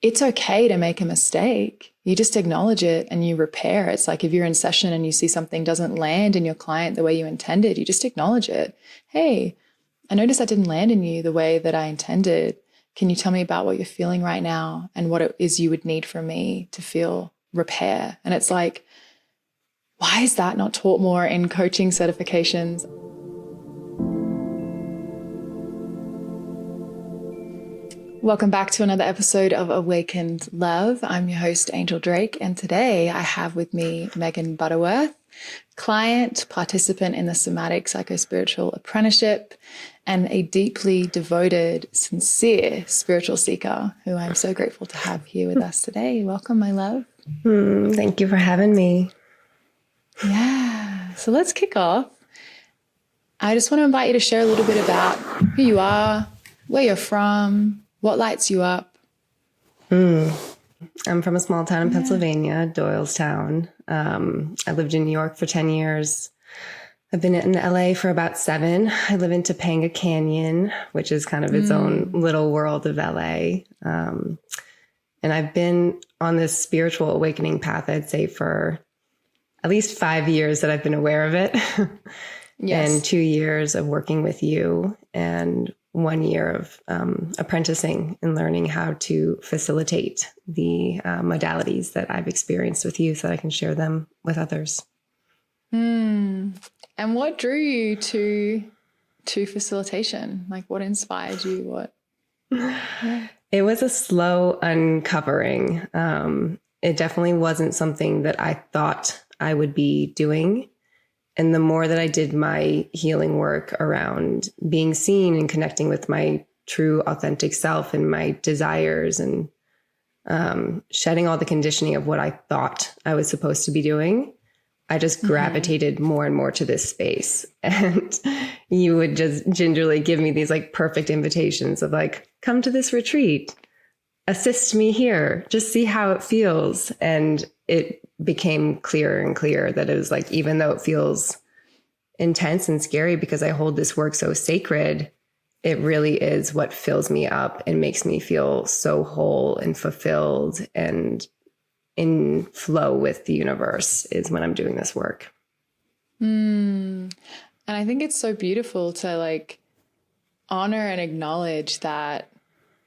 it's okay to make a mistake. You just acknowledge it and you repair. It's like if you're in session and you see something doesn't land in your client the way you intended, you just acknowledge it. Hey, I noticed that didn't land in you the way that I intended. Can you tell me about what you're feeling right now and what it is you would need from me to feel repair? And it's like, why is that not taught more in coaching certifications? Welcome back to another episode of Awakened Love. I'm your host, Angel Drake, and today I have with me Megan Butterworth, client, participant in the Somatic Psycho Spiritual Apprenticeship, and a deeply devoted, sincere spiritual seeker who I'm so grateful to have here with us today. Welcome, my love. Thank you for having me. Yeah, so let's kick off. I just want to invite you to share a little bit about who you are, where you're from, what lights you up. I'm from a small town in Pennsylvania, Doylestown. I lived in New York for 10 years. I've been in LA for about 7. I live in Topanga Canyon, which is kind of its own little world of LA. And I've been on this spiritual awakening path, I'd say, for at least 5 years that I've been aware of it. Yes. And 2 years of working with you, and 1 year of apprenticing and learning how to facilitate the modalities that I've experienced with you so that I can share them with others. And what drew you to facilitation? Like, what inspired you? What? It was a slow uncovering. It definitely wasn't something that I thought I would be doing. And the more that I did my healing work around being seen and connecting with my true authentic self and my desires, and shedding all the conditioning of what I thought I was supposed to be doing, I just gravitated more and more to this space. And you would just gingerly give me these like perfect invitations of like, come to this retreat, assist me here, just see how it feels. And it became clearer and clearer that it was like, even though it feels intense and scary because I hold this work so sacred, it really is what fills me up and makes me feel so whole and fulfilled and in flow with the universe is when I'm doing this work. And I think it's so beautiful to like honor and acknowledge that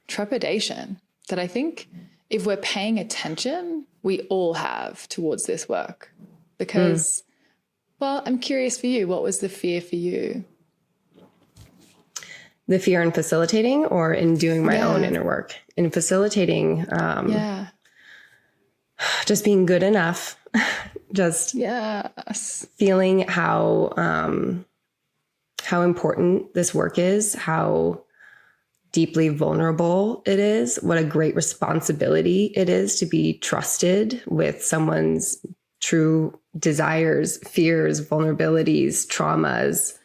trepidation that I think if we're paying attention, we all have towards this work. Because, well, I'm curious for you, what was the fear for you? The fear in facilitating or in doing my own inner work? In facilitating, just being good enough, just feeling how important this work is, how deeply vulnerable it is, what a great responsibility it is to be trusted with someone's true desires, fears, vulnerabilities, traumas,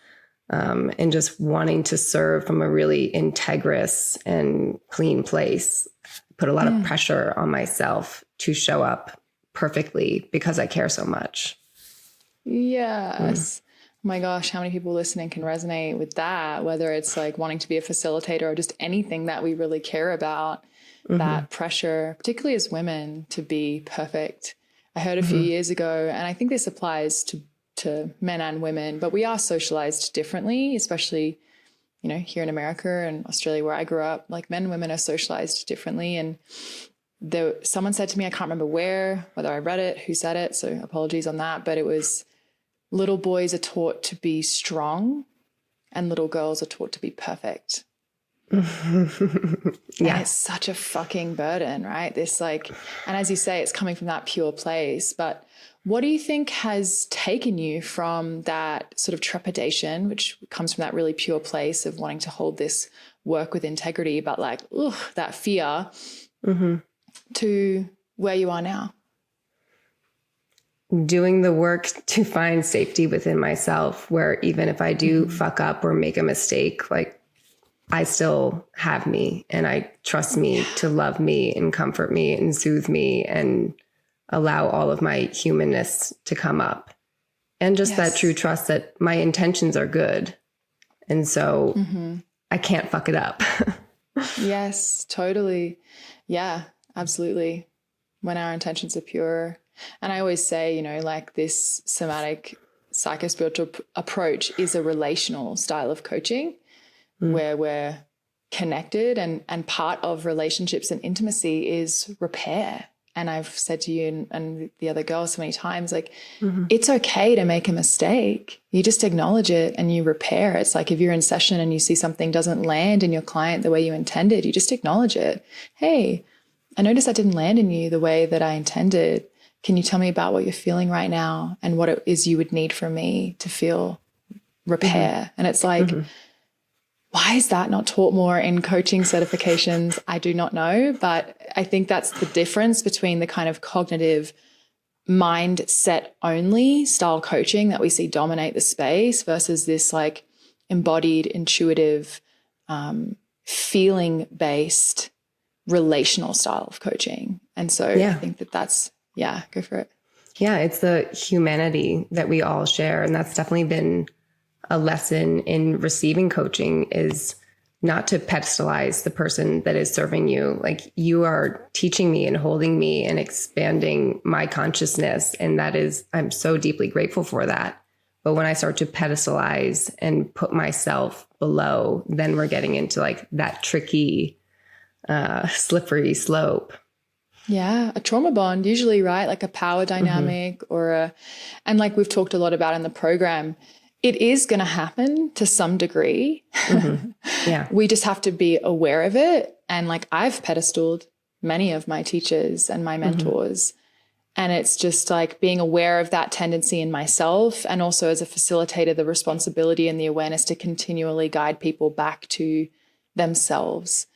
and just wanting to serve from a really integrous and clean place. Put a lot of pressure on myself to show up perfectly because I care so much. Yes. Oh my gosh, how many people listening can resonate with that, whether it's like wanting to be a facilitator or just anything that we really care about, that pressure, particularly as women, to be perfect. I heard a few years ago, and I think this applies to men and women, but we are socialized differently, especially, you know, here in America and Australia where I grew up, like men and women are socialized differently. And someone said to me, I can't remember whether I read it, who said it, so apologies on that, but it was, little boys are taught to be strong and little girls are taught to be perfect. And it's such a fucking burden, right? This like, and as you say, it's coming from that pure place. But what do you think has taken you from that sort of trepidation, which comes from that really pure place of wanting to hold this work with integrity, but like, that fear, to where you are now? Doing the work to find safety within myself, where even if I do fuck up or make a mistake, like I still have me and I trust me to love me and comfort me and soothe me and allow all of my humanness to come up. And just that true trust that my intentions are good. And so I can't fuck it up. Yes, totally. Yeah. absolutely. When our intentions are pure. And I always say, like this somatic psycho-spiritual approach is a relational style of coaching where we're connected, and part of relationships and intimacy is repair. And I've said to you and the other girls so many times, like, it's okay to make a mistake. You just acknowledge it and you repair. It's like if you're in session and you see something doesn't land in your client the way you intended, you just acknowledge it. Hey, I noticed that didn't land in you the way that I intended. Can you tell me about what you're feeling right now and what it is you would need from me to feel repair? And it's like, why is that not taught more in coaching certifications? I do not know, but I think that's the difference between the kind of cognitive mindset only style coaching that we see dominate the space versus this like embodied, intuitive, feeling based relational style of coaching. And so I think that's, go for it. Yeah, it's the humanity that we all share. And that's definitely been a lesson in receiving coaching, is not to pedestalize the person that is serving you. Like, you are teaching me and holding me and expanding my consciousness. And that is, I'm so deeply grateful for that. But when I start to pedestalize and put myself below, then we're getting into like that tricky, slippery slope. Yeah, a trauma bond usually, right? Like a power dynamic and like we've talked a lot about in the program, it is going to happen to some degree. Yeah. We just have to be aware of it. And like I've pedestaled many of my teachers and my mentors. And it's just like being aware of that tendency in myself, and also as a facilitator, the responsibility and the awareness to continually guide people back to themselves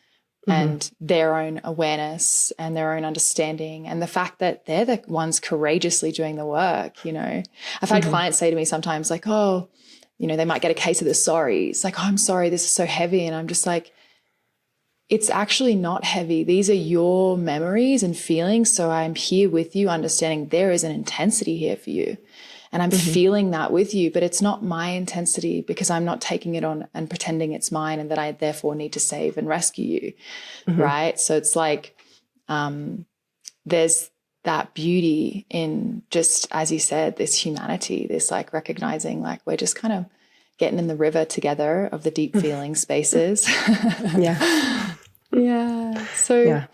and their own awareness and their own understanding, and the fact that they're the ones courageously doing the work. I've had clients say to me sometimes like, oh, they might get a case of the sorry. It's like, oh, I'm sorry, this is so heavy. And I'm just like, it's actually not heavy. These are your memories and feelings. So I'm here with you, understanding there is an intensity here for you. And I'm feeling that with you, but it's not my intensity, because I'm not taking it on and pretending it's mine and that I therefore need to save and rescue you. Right. So it's like, there's that beauty in, just as you said, this humanity, this like recognizing like we're just kind of getting in the river together of the deep feeling spaces. So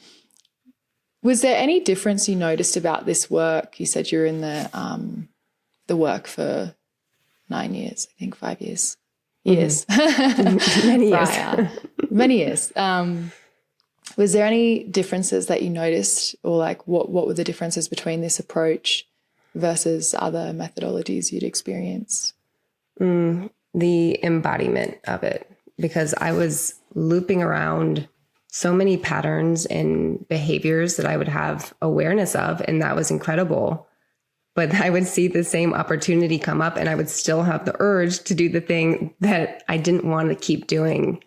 was there any difference you noticed about this work? You said you're in the work for 9 years, I think 5 years. Many years. Many years. Was there any differences that you noticed, or like what were the differences between this approach versus other methodologies you'd experienced? The embodiment of it, because I was looping around so many patterns and behaviors that I would have awareness of, and that was incredible. But I would see the same opportunity come up and I would still have the urge to do the thing that I didn't want to keep doing.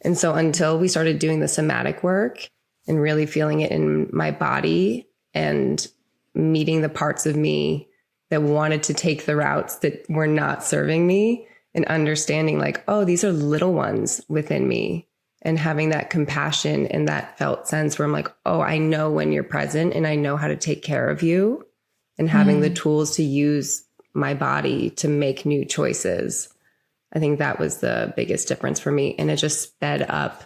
And so until we started doing the somatic work and really feeling it in my body and meeting the parts of me that wanted to take the routes that were not serving me, and understanding like, oh, these are little ones within me, and having that compassion and that felt sense where I'm like, oh, I know when you're present and I know how to take care of you. And having the tools to use my body to make new choices. I think that was the biggest difference for me. And it just sped up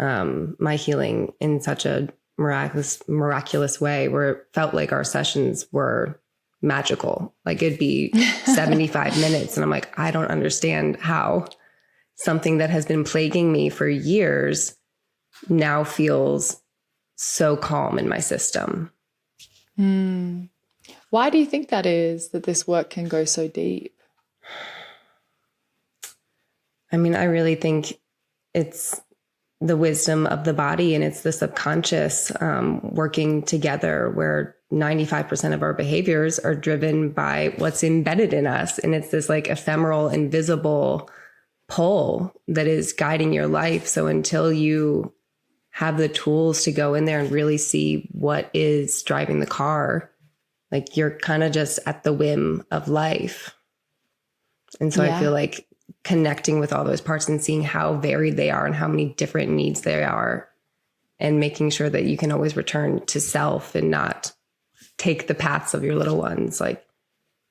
my healing in such a miraculous way, where it felt like our sessions were magical. Like it'd be 75 minutes. And I'm like, I don't understand how something that has been plaguing me for years now feels so calm in my system. Why do you think that is, that this work can go so deep? I mean, I really think it's the wisdom of the body, and it's the subconscious working together, where 95% of our behaviors are driven by what's embedded in us. And it's this like ephemeral, invisible pull that is guiding your life. So until you have the tools to go in there and really see what is driving the car, like you're kind of just at the whim of life. And so I feel like connecting with all those parts and seeing how varied they are and how many different needs they are and making sure that you can always return to self and not take the paths of your little ones. Like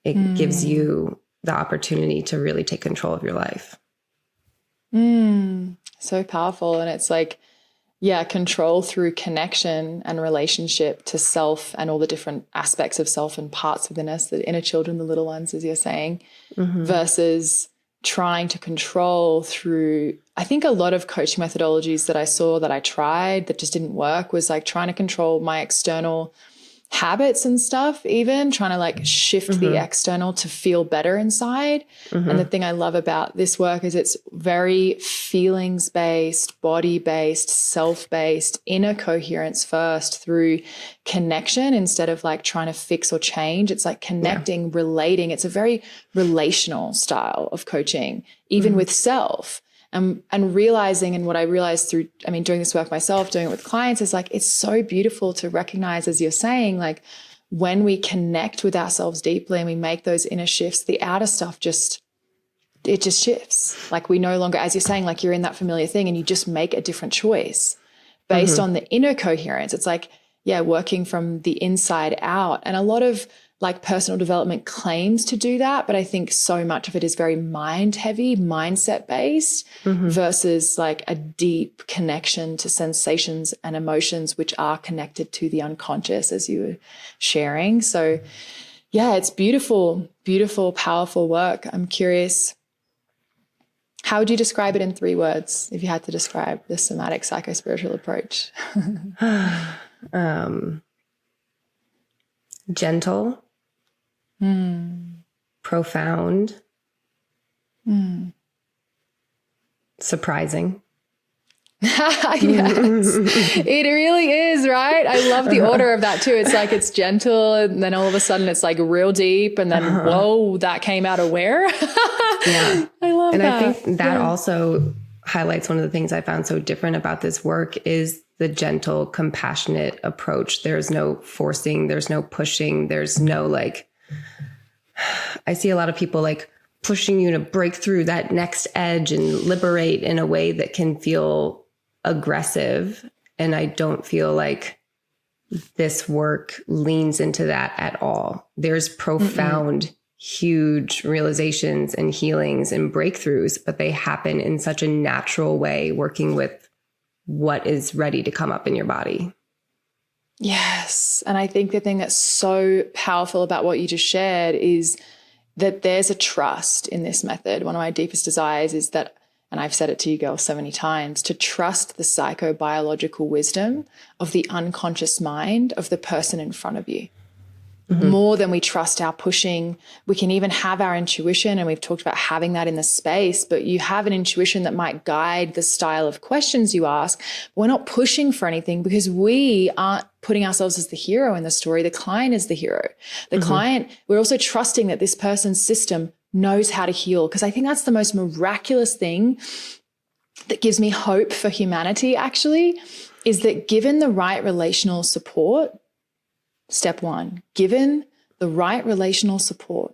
it gives you the opportunity to really take control of your life. So powerful. And it's like, yeah, control through connection and relationship to self and all the different aspects of self and parts within us, the inner children, the little ones, as you're saying, versus trying to control through, I think a lot of coaching methodologies that I saw that I tried that just didn't work was like trying to control my external habits and stuff, even trying to like shift the external to feel better inside. And the thing I love about this work is it's very feelings-based, body-based, self-based, inner coherence first through connection instead of like trying to fix or change. It's like connecting, relating. It's a very relational style of coaching, even with self. And realizing, and what I realized through, I mean, doing this work myself, doing it with clients, is like, it's so beautiful to recognize, as you're saying, like when we connect with ourselves deeply and we make those inner shifts, the outer stuff it just shifts. Like we no longer, as you're saying, like you're in that familiar thing and you just make a different choice based on the inner coherence. It's like, yeah, working from the inside out. And a lot of like personal development claims to do that, but I think so much of it is very mind heavy, mindset based versus like a deep connection to sensations and emotions, which are connected to the unconscious, as you were sharing. So yeah, it's beautiful, beautiful, powerful work. I'm curious, how would you describe it in 3 words if you had to describe the somatic psycho spiritual approach? Gentle, profound, surprising. Yes, it really is, right? I love the order of that too. It's like it's gentle and then all of a sudden it's like real deep and then whoa, that came out of where? Yeah. I love and that. I think that also highlights one of the things I found so different about this work is the gentle, compassionate approach. There's no forcing, there's no pushing, there's no like, I see a lot of people like pushing you to break through that next edge and liberate in a way that can feel aggressive. And I don't feel like this work leans into that at all. There's profound, huge realizations and healings and breakthroughs, but they happen in such a natural way, working with what is ready to come up in your body. Yes. And I think the thing that's so powerful about what you just shared is that there's a trust in this method. One of my deepest desires is that, and I've said it to you girls so many times, to trust the psychobiological wisdom of the unconscious mind of the person in front of you. More than we trust our pushing. We can even have our intuition, and we've talked about having that in the space, but you have an intuition that might guide the style of questions you ask. We're not pushing for anything because we aren't putting ourselves as the hero in the story. The client is the hero. The client, we're also trusting that this person's system knows how to heal, because I think that's the most miraculous thing that gives me hope for humanity, actually, is that given the right relational support, step 1, given the right relational support,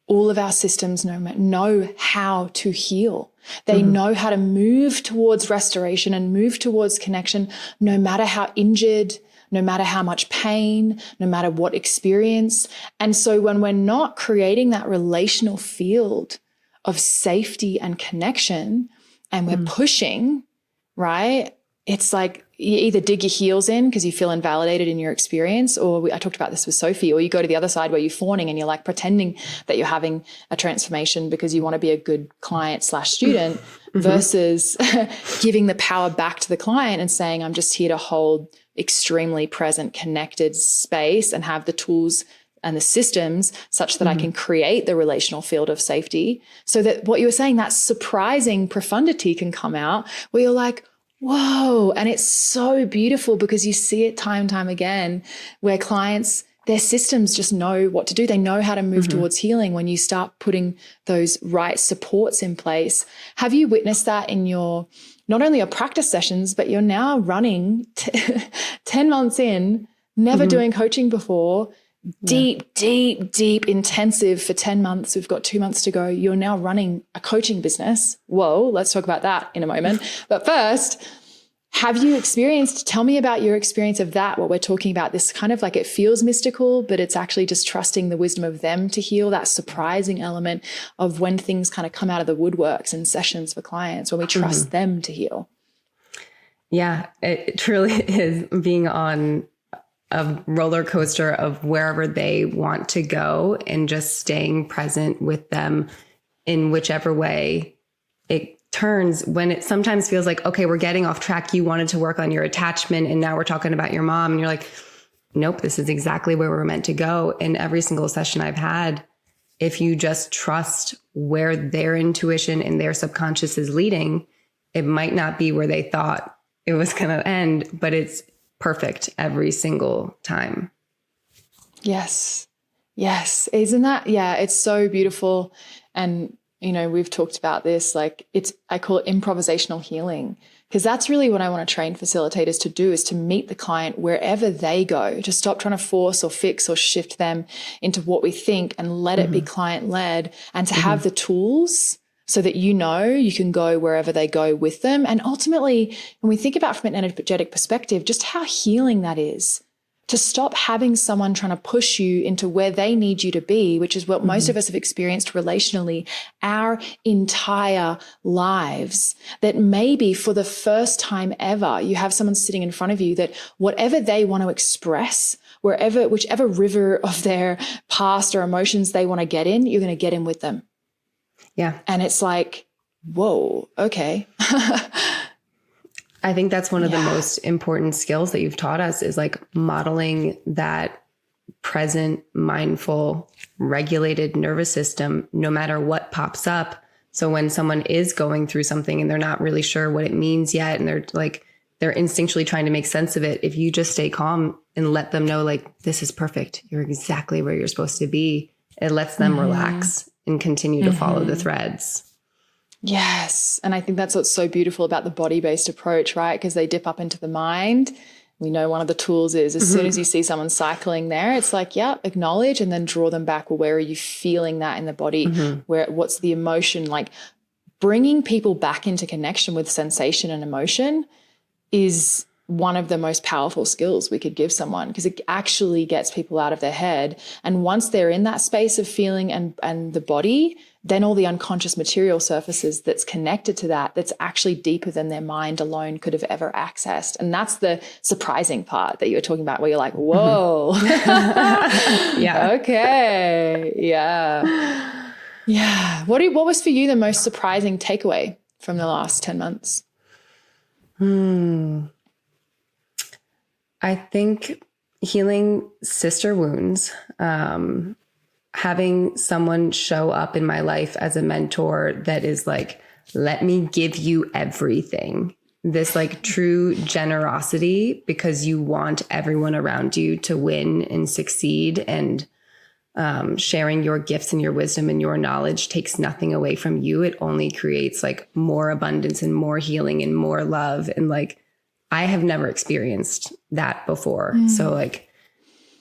all of our systems know how to heal. They know how to move towards restoration and move towards connection, no matter how injured, no matter how much pain, no matter what experience. And so when we're not creating that relational field of safety and connection, and we're pushing, right? It's like you either dig your heels in because you feel invalidated in your experience, or I talked about this with Sophie, or you go to the other side where you're fawning and you're like pretending that you're having a transformation because you want to be a good client/student versus giving the power back to the client and saying, I'm just here to hold extremely present, connected space and have the tools and the systems such that I can create the relational field of safety, so that what you were saying, that surprising profundity can come out where you're like, whoa. And it's so beautiful because you see it time and time again where clients, their systems just know what to do. They know how to move towards healing when you start putting those right supports in place. Have you witnessed that in your, not only your practice sessions, but you're now running 10 months in, never doing coaching before, deep, intensive for 10 months. We've got 2 months to go. You're now running a coaching business. Whoa, let's talk about that in a moment. But first, Have you experienced, tell me about your experience of that, what we're talking about, this kind of like, it feels mystical, but it's actually just trusting the wisdom of them to heal, that surprising element of when things kind of come out of the woodworks in sessions for clients, when we trust them to heal. Yeah, it truly is being on a roller coaster of wherever they want to go and just staying present with them in whichever way it turns, when it sometimes feels like, okay, we're getting off track. You wanted to work on your attachment and now we're talking about your mom. And you're like, nope, this is exactly where we're meant to go. In every single session I've had, if you just trust where their intuition and their subconscious is leading, it might not be where they thought it was going to end, but it's perfect every single time. Yes. Yes. Isn't that? Yeah, it's so beautiful. And you know, we've talked about this, like I call it improvisational healing, because that's really what I want to train facilitators to do, is to meet the client wherever they go, to stop trying to force or fix or shift them into what we think and let it be client led, and to have the tools so that, you know, you can go wherever they go with them. And ultimately, when we think about from an energetic perspective, just how healing that is, to stop having someone trying to push you into where they need you to be, which is what most of us have experienced relationally our entire lives. That maybe for the first time ever, you have someone sitting in front of you that whatever they want to express, whichever river of their past or emotions they want to get in, you're going to get in with them. Yeah. And it's like, whoa, okay. I think that's one of the most important skills that you've taught us, is like modeling that present, mindful, regulated nervous system, no matter what pops up. So when someone is going through something and they're not really sure what it means yet, and they're instinctually trying to make sense of it, if you just stay calm and let them know, like, this is perfect, you're exactly where you're supposed to be, it lets them relax and continue to follow the threads. Yes. And I think that's what's so beautiful about the body-based approach, right? Because they dip up into the mind. We know one of the tools is as soon as you see someone cycling there, it's like, yeah, acknowledge and then draw them back. Well, where are you feeling that in the body? What's the emotion? Like, bringing people back into connection with sensation and emotion is one of the most powerful skills we could give someone, because it actually gets people out of their head. And once they're in that space of feeling and the body, then all the unconscious material surfaces that's connected to that, that's actually deeper than their mind alone could have ever accessed. And that's the surprising part that you were talking about, where you're like, whoa, Yeah. Okay. Yeah. Yeah. What was for you the most surprising takeaway from the last 10 months? I think healing sister wounds, having someone show up in my life as a mentor that is like, let me give you everything. This like true generosity, because you want everyone around you to win and succeed, and sharing your gifts and your wisdom and your knowledge takes nothing away from you. It only creates like more abundance and more healing and more love. And like, I have never experienced that before. So like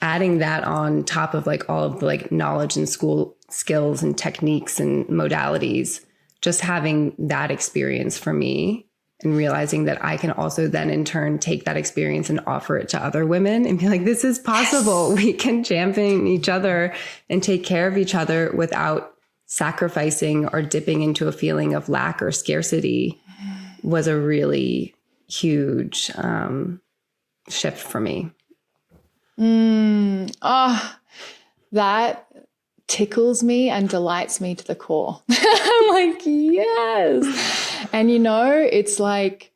adding that on top of like all of the like knowledge and school skills and techniques and modalities, just having that experience for me and realizing that I can also then in turn take that experience and offer it to other women and be like, this is possible. Yes. We can champion each other and take care of each other without sacrificing or dipping into a feeling of lack or scarcity, was a really huge shift for me. That tickles me and delights me to the core. I'm like, yes. And you know, it's like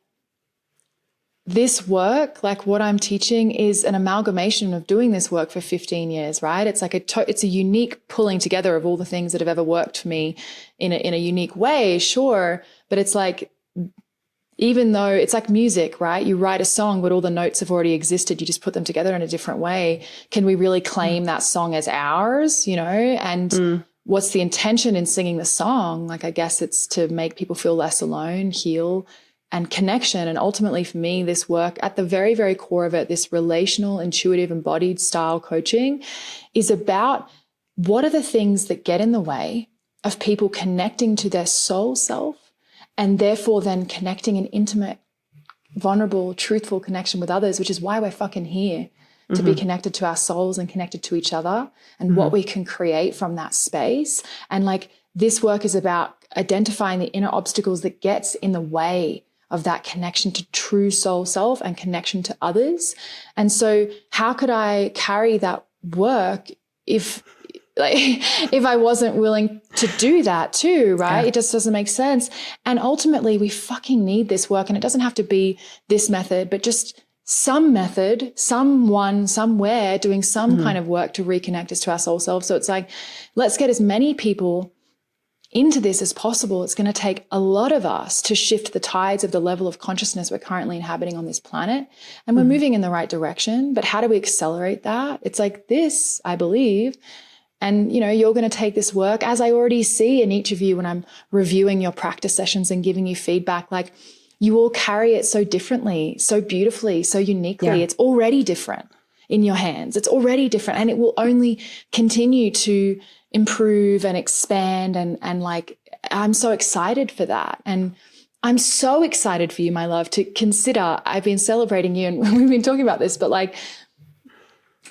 this work, like what I'm teaching, is an amalgamation of doing this work for 15 years, right? It's like it's a unique pulling together of all the things that have ever worked for me in a unique way, sure. But it's like, even though it's like music, right? You write a song, but all the notes have already existed. You just put them together in a different way. Can we really claim that song as ours, you know? And what's the intention in singing the song? Like, I guess it's to make people feel less alone, heal, and connection. And ultimately for me, this work at the very, very core of it, this relational, intuitive, embodied style coaching, is about what are the things that get in the way of people connecting to their soul self, and therefore then connecting in intimate vulnerable, truthful connection with others, which is why we're fucking here, to be connected to our souls and connected to each other and what we can create from that space. And like this work is about identifying the inner obstacles that gets in the way of that connection to true soul self and connection to others. And so how could I carry that work if I wasn't willing to do that too, right? It just doesn't make sense. And ultimately we fucking need this work. And it doesn't have to be this method, but just some method, someone, somewhere doing some kind of work to reconnect us to our soul self. So it's like, let's get as many people into this as possible. It's going to take a lot of us to shift the tides of the level of consciousness we're currently inhabiting on this planet. And we're moving in the right direction. But how do we accelerate that? It's like this, I believe. And, you know, you're going to take this work, as I already see in each of you when I'm reviewing your practice sessions and giving you feedback, like you all carry it so differently, so beautifully, so uniquely. Yeah. It's already different in your hands. It's already different. And it will only continue to improve and expand. And like, I'm so excited for that. And I'm so excited for you, my love, to consider, I've been celebrating you and we've been talking about this, but like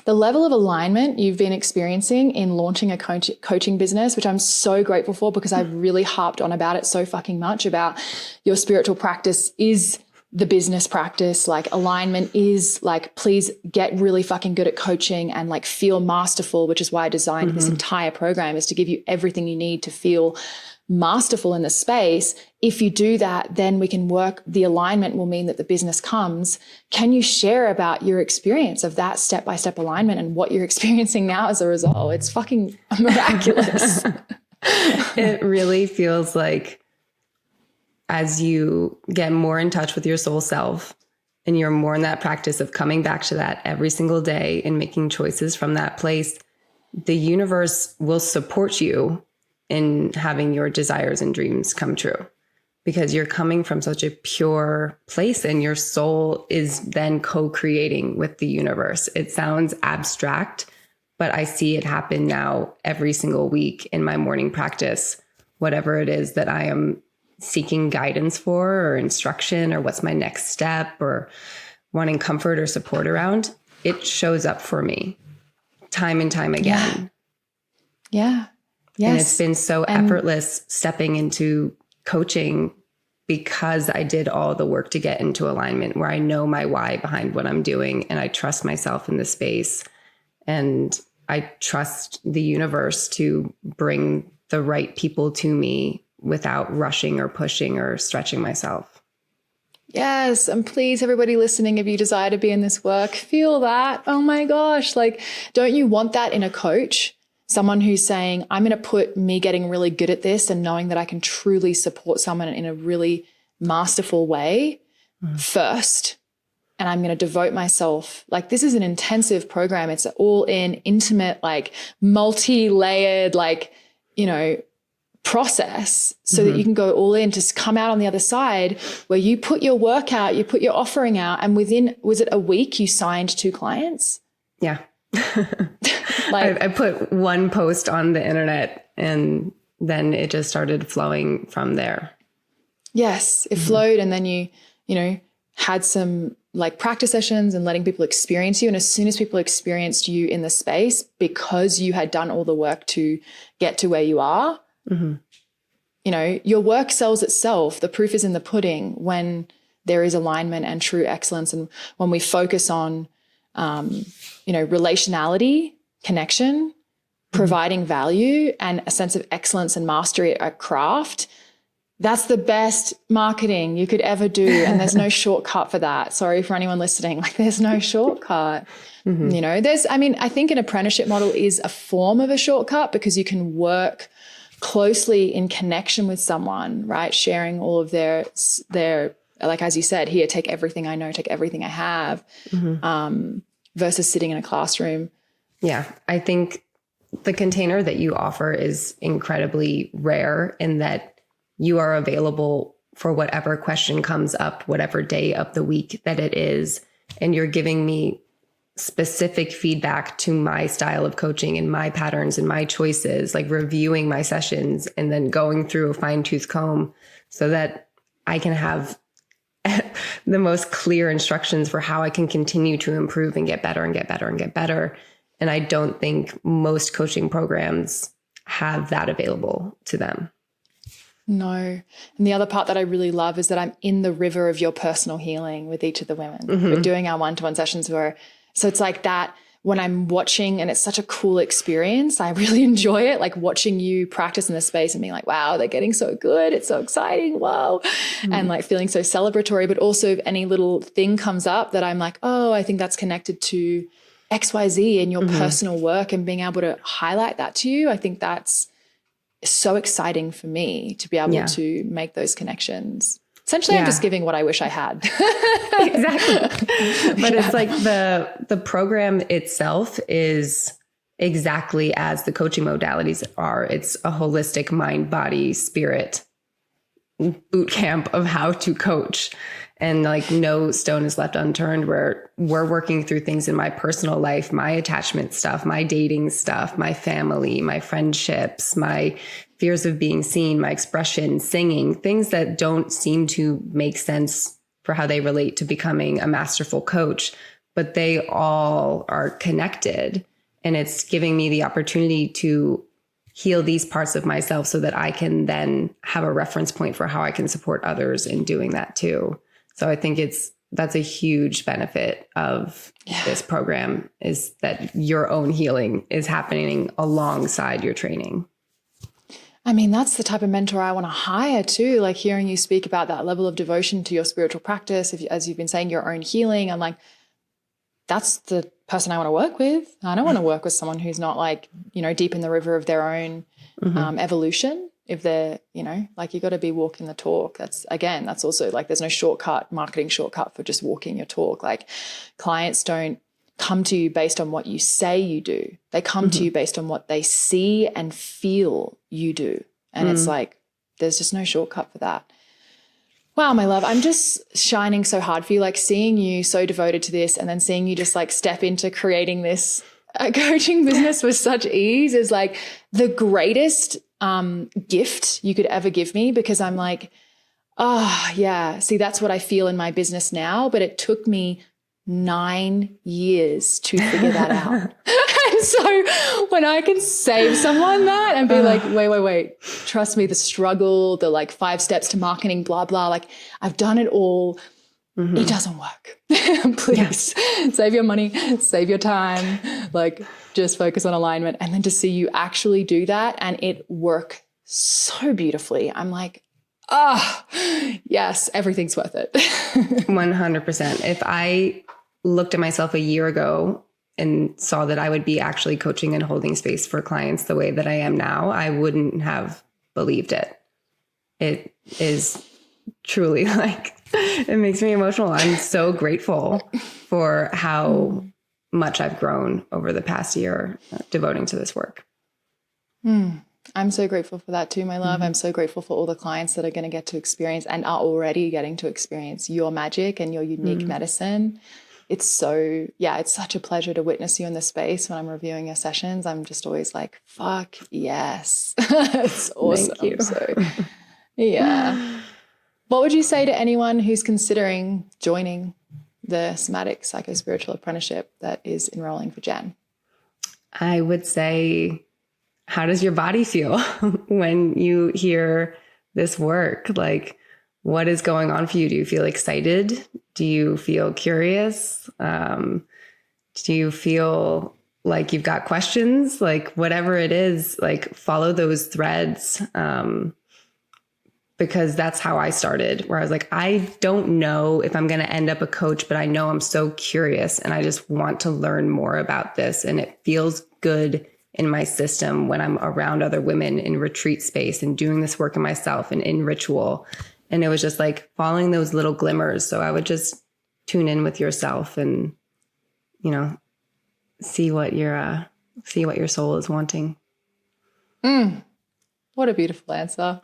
the level of alignment you've been experiencing in launching a coaching business, which I'm so grateful for because I've really harped on about it so fucking much, about your spiritual practice is the business practice. Like alignment is like, please get really fucking good at coaching and like feel masterful, which is why I designed this entire program, is to give you everything you need to feel masterful in the space. If you do that, then we can work. The alignment will mean that the business comes. Can you share about your experience of that step-by-step alignment and what you're experiencing now as a result? It's fucking miraculous. It really feels like as you get more in touch with your soul self and you're more in that practice of coming back to that every single day and making choices from that place, the universe will support you in having your desires and dreams come true, because you're coming from such a pure place and your soul is then co-creating with the universe. It sounds abstract, but I see it happen now every single week in my morning practice, whatever it is that I am seeking guidance for or instruction or what's my next step or wanting comfort or support around, it shows up for me time and time again. Yeah. Yes. And it's been so effortless stepping into coaching because I did all the work to get into alignment, where I know my why behind what I'm doing and I trust myself in the space and I trust the universe to bring the right people to me without rushing or pushing or stretching myself. Yes. And please, everybody listening, if you desire to be in this work, feel that. Oh my gosh. Like, don't you want that in a coach? Someone who's saying, I'm going to put me getting really good at this and knowing that I can truly support someone in a really masterful way first. And I'm going to devote myself. Like, this is an intensive program. It's all in intimate, like multi-layered, like, you know, process so that you can go all in to come out on the other side where you put your work out, you put your offering out. And within, was it a week, you signed 2 clients? Yeah. Like, I put one post on the internet and then it just started flowing from there. Yes, it flowed. And then you know, had some like practice sessions and letting people experience you. And as soon as people experienced you in the space, because you had done all the work to get to where you are, you know, your work sells itself. The proof is in the pudding when there is alignment and true excellence. And when we focus on, you know, relationality, connection, providing value and a sense of excellence and mastery at craft, that's the best marketing you could ever do. And there's no shortcut for that. Sorry for anyone listening. Like, there's no shortcut. You know, I think an apprenticeship model is a form of a shortcut because you can work closely in connection with someone, right? Sharing all of their, like, as you said, here, take everything I know, take everything I have, versus sitting in a classroom. Yeah. I think the container that you offer is incredibly rare in that you are available for whatever question comes up, whatever day of the week that it is. And you're giving me specific feedback to my style of coaching and my patterns and my choices, like reviewing my sessions and then going through a fine-tooth comb so that I can have the most clear instructions for how I can continue to improve and get better and get better and get better. And I don't think most coaching programs have that available to them. No. And the other part that I really love is that I'm in the river of your personal healing with each of the women. We're doing our one-to-one sessions so it's like that when I'm watching, and it's such a cool experience. I really enjoy it, like watching you practice in the space and being like, wow, they're getting so good. It's so exciting. Wow. And like feeling so celebratory, but also if any little thing comes up that I'm like, oh, I think that's connected to XYZ in your personal work, and being able to highlight that to you. I think that's so exciting for me to be able to make those connections. Essentially, I'm just giving what I wish I had. Exactly. But it's like the program itself is exactly as the coaching modalities are. It's a holistic mind, body, spirit boot camp of how to coach. And like no stone is left unturned, where we're working through things in my personal life, my attachment stuff, my dating stuff, my family, my friendships, my fears of being seen, my expression, singing, things that don't seem to make sense for how they relate to becoming a masterful coach, but they all are connected. And it's giving me the opportunity to heal these parts of myself so that I can then have a reference point for how I can support others in doing that too. So I think that's a huge benefit of this program, is that your own healing is happening alongside your training. I mean, that's the type of mentor I want to hire too. Like hearing you speak about that level of devotion to your spiritual practice, as you've been saying, your own healing. I'm like, that's the person I want to work with. I don't want to work with someone who's not like, deep in the river of their own evolution. If they're, like you got to be walking the talk. That's also like, there's no marketing shortcut for just walking your talk. Like clients don't come to you based on what you say you do. They come to you based on what they see and feel you do. And it's like, there's just no shortcut for that. Wow, my love, I'm just shining so hard for you, like seeing you so devoted to this, and then seeing you just like step into creating this coaching business with such ease is like the greatest gift you could ever give me, because I'm like, oh yeah, see, that's what I feel in my business now, but it took me 9 years to figure that out. And so when I can save someone that and be like, wait, trust me, the struggle, the like 5 steps to marketing, blah, blah, like I've done it all. It doesn't work. Please save your money, save your time, like just focus on alignment. And then to see you actually do that and it work so beautifully, I'm like, yes, everything's worth it. 100%. If I looked at myself a year ago and saw that I would be actually coaching and holding space for clients the way that I am now, I wouldn't have believed it. It is truly like, it makes me emotional. I'm so grateful for how much I've grown over the past year devoting to this work. I'm so grateful for that too, my love. I'm so grateful for all the clients that are going to get to experience and are already getting to experience your magic and your unique medicine. It's it's such a pleasure to witness you in the space when I'm reviewing your sessions. I'm just always like, fuck yes. It's awesome. Thank you. So, yeah. What would you say to anyone who's considering joining the Somatic Psycho Spiritual Apprenticeship that is enrolling for Jan? I would say, how does your body feel when you hear this work? Like, what is going on for you? Do you feel excited? Do you feel curious? Do you feel like you've got questions? Like, whatever it is, like follow those threads. Because that's how I started, where I was like, I don't know if I'm going to end up a coach, but I know I'm so curious and I just want to learn more about this. And it feels good in my system when I'm around other women in retreat space and doing this work in myself and in ritual. And it was just like following those little glimmers. So I would just tune in with yourself and, see what your soul is wanting. What a beautiful answer.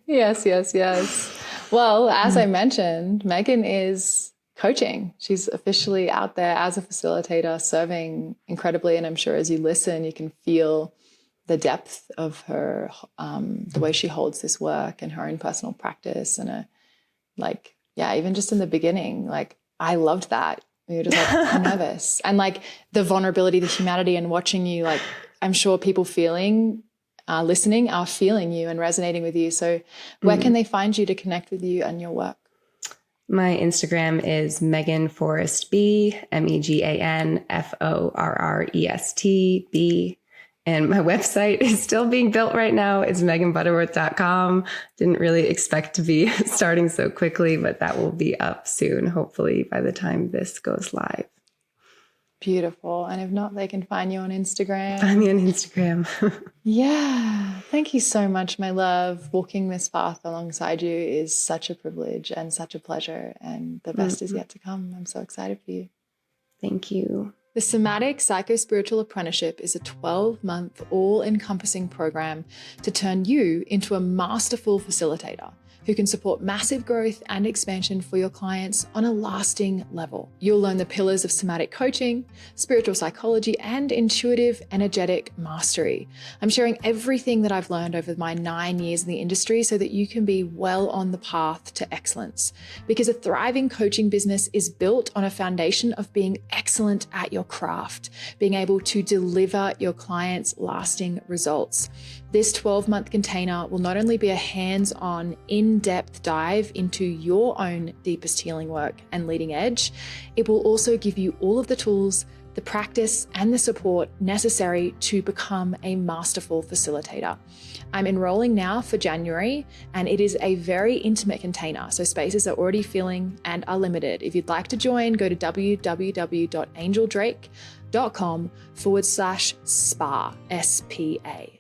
Yes. Well, as I mentioned, Megan is coaching. She's officially out there as a facilitator, serving incredibly. And I'm sure as you listen, you can feel the depth of her, the way she holds this work and her own personal practice, and Like, yeah, even just in the beginning, like I loved that. You're just like, I'm nervous. And like the vulnerability, the humanity, and watching you, like I'm sure people listening are feeling you and resonating with you. So where can they find you to connect with you and your work? My Instagram is Megan Forrest B, MEGANFORREST B. And my website is still being built right now. It's meganbutterworth.com. Didn't really expect to be starting so quickly, but that will be up soon, hopefully by the time this goes live. Beautiful. And if not, they can find you on Instagram. Find me on Instagram. Yeah. Thank you so much, my love. Walking this path alongside you is such a privilege and such a pleasure. And the best is yet to come. I'm so excited for you. Thank you. The Somatic Psycho Spiritual Apprenticeship is a 12-month all-encompassing program to turn you into a masterful facilitator who can support massive growth and expansion for your clients on a lasting level. You'll learn the pillars of somatic coaching, spiritual psychology, and intuitive energetic mastery. I'm sharing everything that I've learned over my 9 years in the industry so that you can be well on the path to excellence. Because a thriving coaching business is built on a foundation of being excellent at your craft, being able to deliver your clients lasting results. This 12-month container will not only be a hands-on, in-depth dive into your own deepest healing work and leading edge, it will also give you all of the tools, the practice, and the support necessary to become a masterful facilitator. I'm enrolling now for January, and it is a very intimate container, so spaces are already filling and are limited. If you'd like to join, go to www.angeldrake.com/spa, SPA.